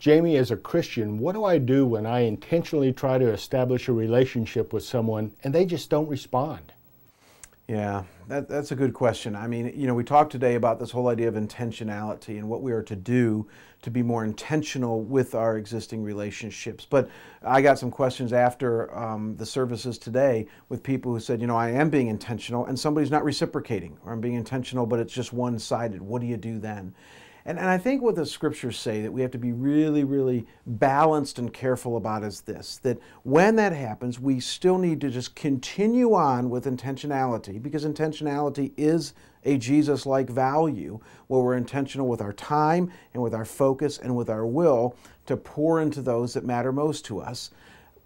Jamie, as a Christian, what do I do when I intentionally try to establish a relationship with someone and they just don't respond? Yeah, that's a good question. I mean, we talked today about this whole idea of intentionality and what we are to do to be more intentional with our existing relationships. But I got some questions after the services today with people who said, I am being intentional and somebody's not reciprocating, or I'm being intentional, but it's just one-sided. What do you do then? And I think what the scriptures say that we have to be really, really balanced and careful about is this, that when that happens, we still need to just continue on with intentionality, because intentionality is a Jesus-like value, where we're intentional with our time and with our focus and with our will to pour into those that matter most to us.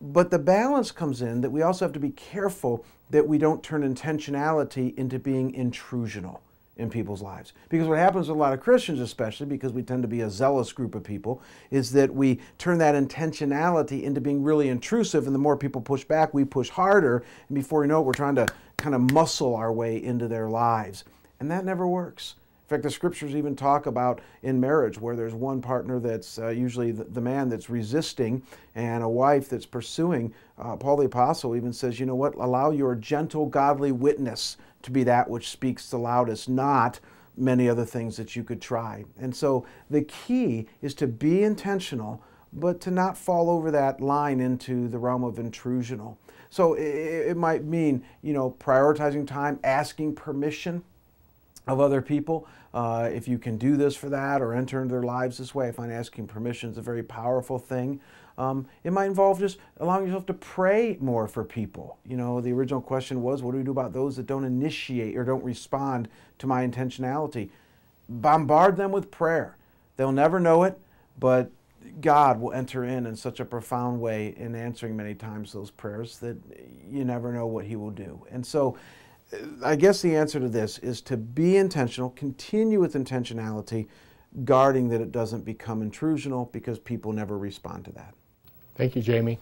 But the balance comes in that we also have to be careful that we don't turn intentionality into being intrusional in people's lives. Because what happens with a lot of Christians, especially because we tend to be a zealous group of people, is that we turn that intentionality into being really intrusive, and the more people push back, we push harder, and before you know it, we're trying to kind of muscle our way into their lives. And that never works. In fact, the scriptures even talk about in marriage where there's one partner that's usually the man that's resisting and a wife that's pursuing. Paul the Apostle even says, you know what, allow your gentle, godly witness to be that which speaks the loudest, not many other things that you could try. And so the key is to be intentional, but to not fall over that line into the realm of intrusional. So it might mean, prioritizing time, asking permission of other people. If you can do this for that or enter into their lives this way, I find asking permission is a very powerful thing. It might involve just allowing yourself to pray more for people. The original question was, what do we do about those that don't initiate or don't respond to my intentionality? Bombard them with prayer. They'll never know it, but God will enter in such a profound way in answering many times those prayers that you never know what He will do. And so I guess the answer to this is to be intentional, continue with intentionality, guarding that it doesn't become intrusional, because people never respond to that. Thank you, Jamie.